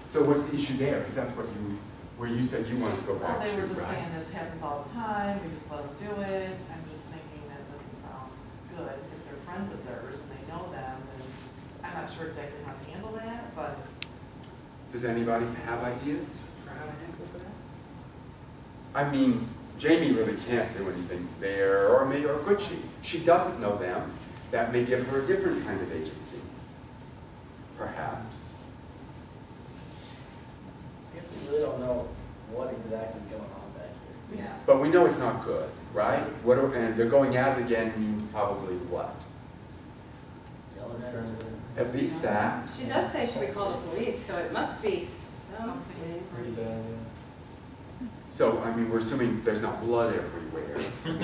So what's the issue there? Because that's what where you said you wanted to go back Well, they to, were just right? saying it happens all the time, we just let them do it. I'm just thinking that doesn't sound good. If they're friends of theirs and they know them, then I'm not sure exactly how to handle that, but. Does anybody have ideas? For how to handle that? I mean, Jamie really can't do anything there, or could she? She doesn't know them. That may give her a different kind of agency, perhaps. I guess we really don't know what exactly is going on back here. Yeah. But we know it's not good, right? And they're going at it again means probably what? Yelling at her. At least that. She does say she would call the police, so it must be something. Pretty bad, yeah. So, I mean, we're assuming there's not blood everywhere,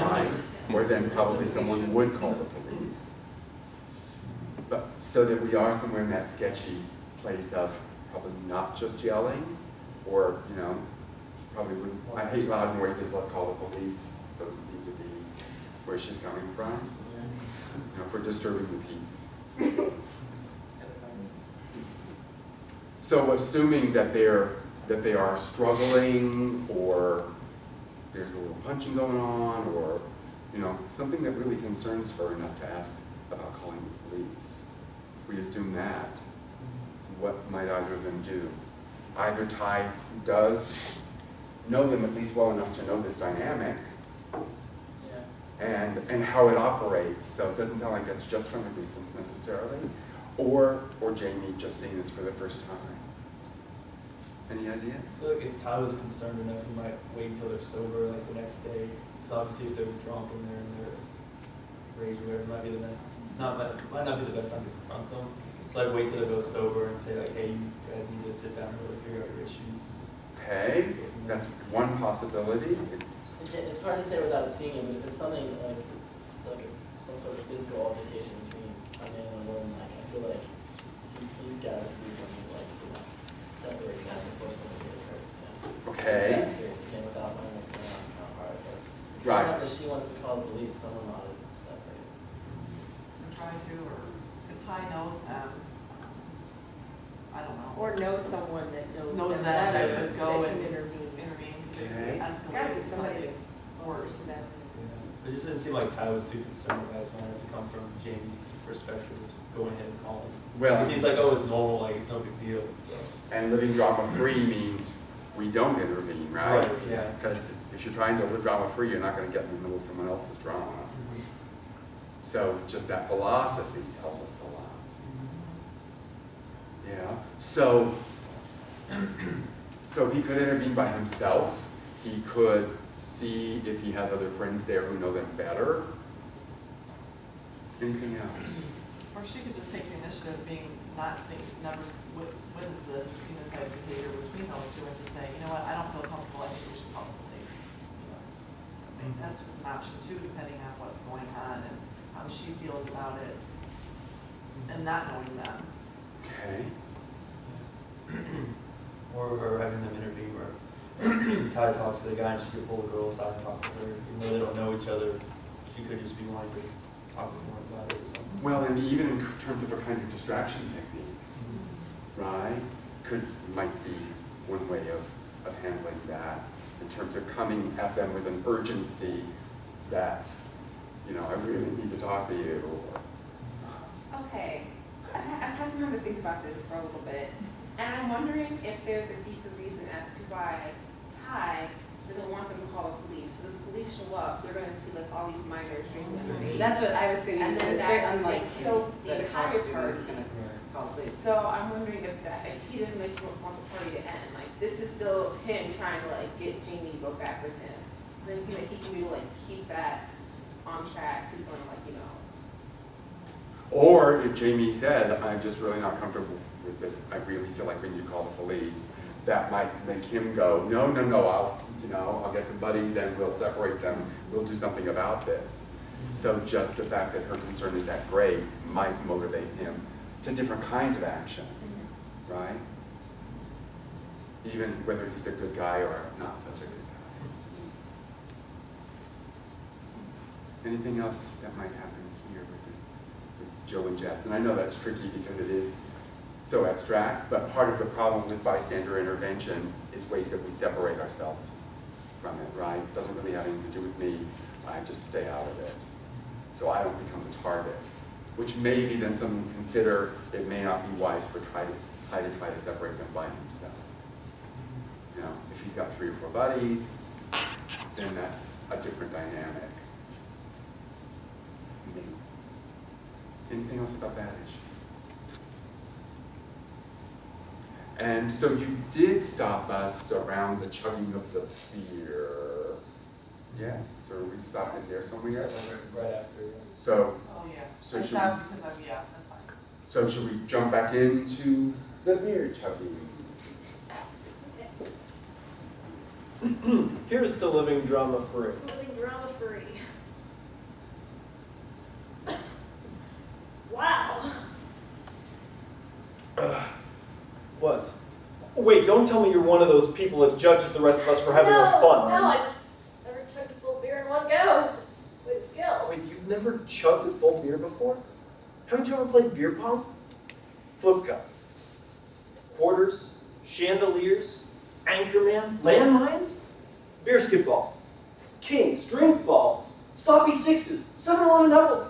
right? Or then probably someone would call the police. But so that we are somewhere in that sketchy place of probably not just yelling, or, you know, probably wouldn't, I hate loud voices, let's call the police, doesn't seem to be where she's coming from, you know, for disturbing the peace. So assuming that they are struggling, or there's a little punching going on, or, you know, something that really concerns her enough to ask about calling the police. We assume that. What might either of them do? Either Ty does know them at least well enough to know this dynamic, Yeah. and how it operates, so it doesn't sound like that's just from a distance necessarily, or Jamie just seeing this for the first time. Any idea? I feel like if Ty was concerned enough, he might wait until they're sober, like the next day. Because obviously, if they're drunk and they're in their rage or whatever, it might be the best. Might not be the best time to confront them. So I'd wait till they go sober and say like, hey, you guys need to sit down and really figure out your issues. Okay, that's one possibility. It's hard to say without seeing it, but if it's something like, some sort of physical altercation between a man and a woman, like, I feel like he's got to do something like, you know, separate that before somebody gets hurt. Yeah. Okay. It's that serious again without knowing what's going on, it's kind of hard. But it's Right. not that she wants to call the police, someone ought to separate. I'm trying to, or if Ty knows them, I don't know. Or know someone that Knows them that better, could go that and can intervene. intervene, Okay. Gotta escalate be somebody something that's worse. to them. Yeah. It just didn't seem like Ty was too concerned about his matter to come from Jamie's perspective of just going ahead and calling. Well, Because he's like, oh, it's normal, like it's no big deal. So. and living drama-free means we don't intervene, right? Yeah. Because if you're trying to live drama-free, you're not going to get in the middle of someone else's drama. So just that philosophy tells us a lot. Yeah. So he could intervene by himself. He could see if he has other friends there who know them better. Anything else? Or she could just take the initiative of being not seen, never witnessed this or seen this type of behavior between those two, and just say, you know what, I don't feel comfortable, I think we should call the police. You know, I mean, that's just an option too, depending on what's going on and how she feels about it, and not knowing them. Okay. Or her having them intervene where Ty talks to the guy and she could pull the girl aside and talk to her. Even though they don't know each other, she could just be wanting to talk to someone about it or something. Well, and even in terms of a kind of distraction technique, right? Might be one way of handling that, in terms of coming at them with an urgency that's, you know, I really need to talk to you. Okay, I've had some time to think about this for a little bit, and I'm wondering if there's a deeper reason as to why Ty doesn't want them to call the police. Because if the police show up, they're going to see like all these minors drinking underage. That's what I was thinking. And then It's very that unlikely kills the that a college entire student is party. going to call police. So I'm wondering if he doesn't like want the party to end. Like this is still him trying to like get Jamie to go back with him. Is there anything that he can do to like keep that on track? He's going to like, you know. Or if Jamie says, I'm just really not comfortable with this, I really feel like we need to call the police, that might make him go, no, I'll get some buddies and we'll separate them, we'll do something about this. So just the fact that her concern is that great might motivate him to different kinds of action, right? Even whether he's a good guy or not such a good guy. Anything else that might happen here with Joe and Jess? And I know that's tricky because it is so abstract, but part of the problem with bystander intervention is ways that we separate ourselves from it, right? It doesn't really have anything to do with me, I just stay out of it. So I don't become the target, which maybe then someone can consider it may not be wise for Ty to try to separate them by himself. You know, if he's got 3 or 4 buddies, then that's a different dynamic. Anything else about that issue? And so you did stop us around the chugging of the beer. Yes, or we stopped it there somewhere? Right after, yeah. So, Oh, yeah. So I should stopped because yeah, that's fine. so should we jump back into the beer chugging? Here's to living drama free. Living drama free. Wow. What? Wait, don't tell me you're one of those people that judges the rest of us for having no, our fun. No, I just never chugged a full beer in one go. It's way to skill. Wait, you've never chugged a full beer before? Haven't you ever played beer pong? Flip cup. Quarters, chandeliers, anchorman, landmines, beer skip ball, kings, drink ball, sloppy sixes, 7-11 doubles.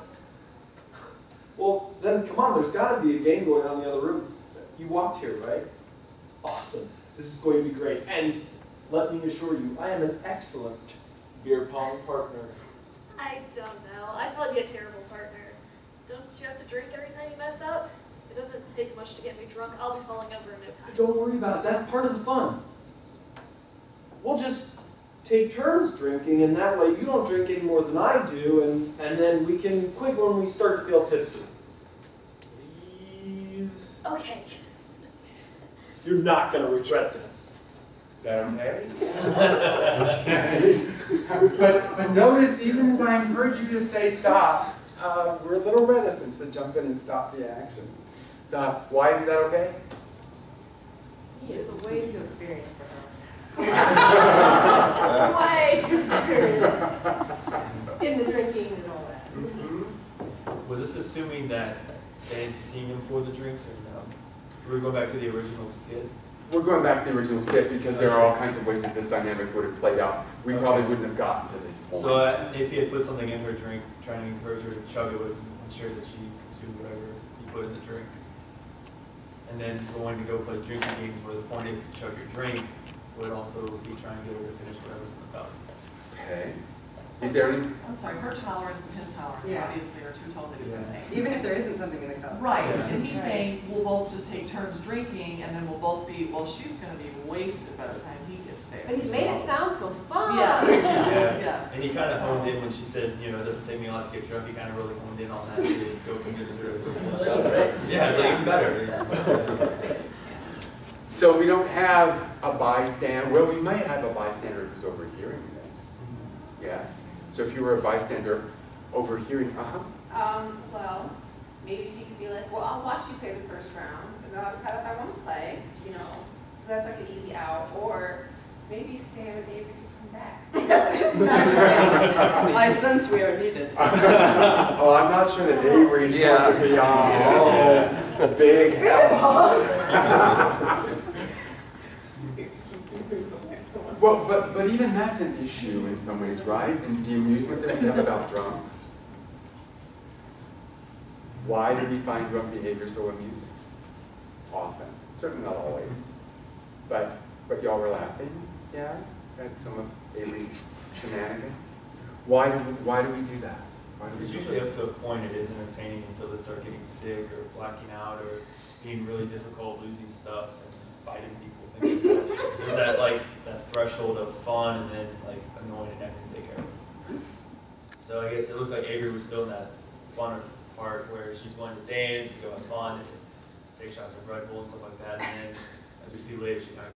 Well, then come on, there's got to be a game going on in the other room. You walked here, right? Awesome. This is going to be great. And let me assure you, I am an excellent beer pong partner. I don't know. I'd probably be a terrible partner. Don't you have to drink every time you mess up? It doesn't take much to get me drunk. I'll be falling over in no time. Don't worry about it. That's part of the fun. We'll just take turns drinking, and that way you don't drink any more than I do, and then we can quit when we start to feel tipsy. Please? Okay. You're not going to regret this. Is that okay? But notice, even as I encourage you to say stop, we're a little reticent to jump in and stop the action. Why is that okay? It's way too experienced for her. Way too experienced in the drinking and all that. Mm-hmm. Was this assuming that they had seen him pour the drinks, or no? We're going back to the original skit? We're going back to the original skit because there are all kinds of ways that this dynamic would have played out. We probably wouldn't have gotten to this point. So if he had put something in her drink, trying to encourage her to chug it, would ensure that she consumed whatever he put in the drink. And then going to go play drinking games where the point is to chug your drink would also be trying to get her to finish whatever's in the cup. Okay. Is there any? I'm sorry, her tolerance and his tolerance Yeah. obviously are 2 totally different things. Even if there isn't something in the cup. Right, Yeah. and he's Right. saying, we'll both just take turns drinking, and then we'll both be, well, she's gonna be wasted by the time he gets there. But he made it sound so fun. Yes, Yeah. yes, yes. And he kind of honed in when she said, you know, it doesn't take me a lot to get drunk. He kind of really honed in on that to go convince her. Yeah, it's like even better. So we don't have a bystander. Well, we might have a bystander who's overhearing this. Yes. So if you were a bystander overhearing, Well, maybe she could be like, well, I'll watch you play the first round, and then I'll decide if I want to play, you know. So that's like an easy out. Or maybe Sam and Avery could come back. I sense we are needed. oh, I'm not sure that Avery's going to be on. Big help. Well, but even that's an issue in some ways, right? And the amusement that we have about drunks. Why do we find drunk behavior so amusing? Often. Certainly not always. But y'all were laughing, yeah, at some of Avery's shenanigans. Why do we do that? Why do we It's do usually that? up to a point it is entertaining until they start getting sick or blacking out or being really difficult, losing stuff and fighting people. There's that like that threshold of fun and then like annoying and having to take care of it. So I guess it looked like Avery was still in that fun part where she's wanting to dance and go have fun and take shots of Red Bull and stuff like that. And then as we see later, she kind of